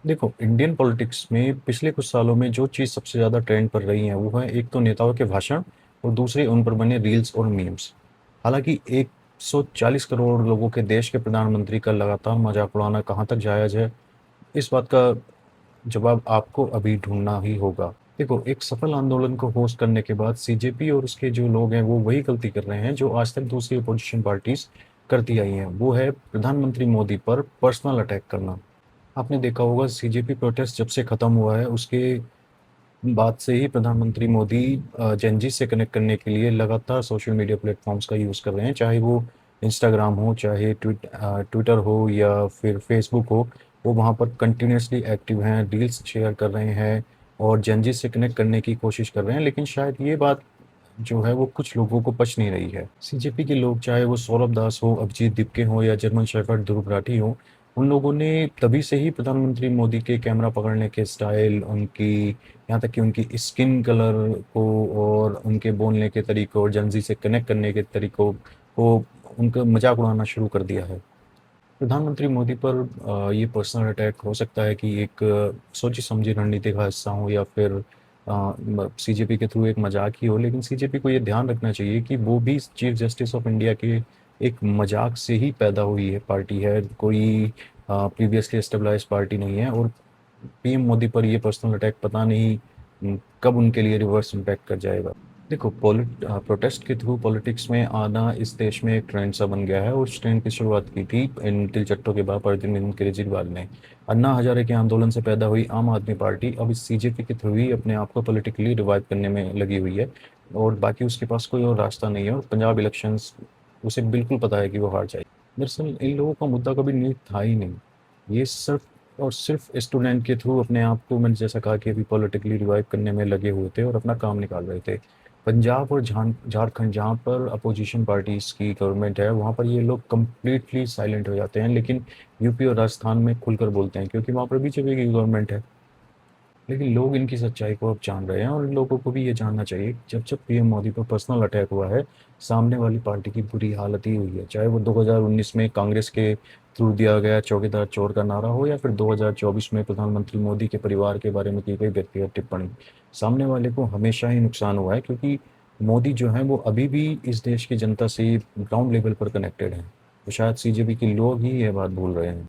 देखो, Indian politics में पिछले कुछ सालों में जो चीज़ सबसे ज़्यादा ट्रेंड पर रही है वो है एक तो नेताओं के भाषण और दूसरे उन पर बने रील्स और मीम्स। हालांकि 140 करोड़ लोगों के देश के प्रधानमंत्री का लगातार मजाक उड़ाना कहाँ तक जायज़ है, इस बात का जवाब आपको अभी ढूंढना ही होगा। देखो, एक सफल आंदोलन को होस्ट करने के बाद सीजेपी और उसके जो लोग हैं वो वही गलती कर रहे हैं जो आज तक दूसरी अपोजिशन पार्टीज करती आई हैं। वो है प्रधानमंत्री मोदी पर पर्सनल अटैक करना। आपने देखा होगा सीजेपी प्रोटेस्ट जब से खत्म हुआ है उसके बाद से ही प्रधानमंत्री मोदी जेनजी से कनेक्ट करने के लिए लगातार सोशल मीडिया प्लेटफॉर्म्स का यूज़ कर रहे हैं, चाहे वो इंस्टाग्राम हो, चाहे ट्विटर हो या फिर फेसबुक हो। वो वहाँ पर कंटिन्यूसली एक्टिव हैं, रील्स शेयर कर रहे हैं और जेनजी से कनेक्ट करने की कोशिश कर रहे हैं। लेकिन शायद ये बात जो है वो कुछ लोगों को पच नहीं रही है। सीजेपी के लोग, चाहे वो सौरभ दास हो, अभिजीत दीपके हो या जर्मन शेफर्ड ध्रुव राठी हो, उन लोगों ने तभी से ही प्रधानमंत्री मोदी के कैमरा पकड़ने के स्टाइल, उनकी यहाँ तक कि उनकी स्किन कलर को और उनके बोलने के तरीकों और जनजी से कनेक्ट करने के तरीकों को उनका मजाक उड़ाना शुरू कर दिया है। प्रधानमंत्री मोदी पर ये पर्सनल अटैक हो सकता है कि एक सोची समझी रणनीति का हिस्सा हो या फिर सीजेपी के थ्रू एक मजाक ही हो। लेकिन सीजेपी को ये ध्यान रखना चाहिए कि वो भी चीफ जस्टिस ऑफ इंडिया के एक मजाक से ही पैदा हुई है पार्टी है, कोई प्रीवियसली एस्टेब्लिश पार्टी नहीं है। और पीएम मोदी पर ये पर्सनल अटैक पता नहीं कब उनके लिए रिवर्स इम्पैक्ट कर जाएगा। देखो, प्रोटेस्ट के थ्रू पॉलिटिक्स में आना इस देश में एक ट्रेंड सा बन गया है और उस ट्रेंड की शुरुआत की थी इन तिलचट्टों के बाद अरविंद केजरीवाल ने। अन्ना हजारे के आंदोलन से पैदा हुई आम आदमी पार्टी अब इस सीजेपी के थ्रू ही अपने आप को पॉलिटिकली रिवाइव करने में लगी हुई है और बाकी उसके पास कोई और रास्ता नहीं है। और पंजाब इलेक्शंस उसे बिल्कुल पता है कि वो हार जाएगी। दरअसल इन लोगों का मुद्दा कभी नीट था ही नहीं। ये सिर्फ और सिर्फ स्टूडेंट के थ्रू अपने आप को, मैंने जैसा कहा कि अभी पॉलिटिकली रिवाइव करने में लगे हुए थे और अपना काम निकाल रहे थे। पंजाब और झारखंड जहाँ पर अपोजिशन पार्टीज की गवर्नमेंट है वहाँ पर ये लोग कम्प्लीटली साइलेंट हो जाते हैं, लेकिन यूपी और राजस्थान में खुलकर बोलते हैं क्योंकि वहाँ पर बीजेपी की गवर्नमेंट है। लेकिन लोग इनकी सच्चाई को अब जान रहे हैं और इन लोगों को भी ये जानना चाहिए कि जब जब पीएम मोदी पर पर्सनल अटैक हुआ है, सामने वाली पार्टी की बुरी हालत ही हुई है। चाहे वो 2019 में कांग्रेस के थ्रू दिया गया चौकीदार चोर का नारा हो या फिर 2024 में प्रधानमंत्री मोदी के परिवार के बारे में की गई व्यक्तिगत टिप्पणी। सामने वाले को हमेशा ही नुकसान हुआ है क्योंकि मोदी जो है वो अभी भी इस देश की जनता से ग्राउंड लेवल पर कनेक्टेड है। तो शायद सीजेपी के लोग ही ये बात भूल रहे हैं।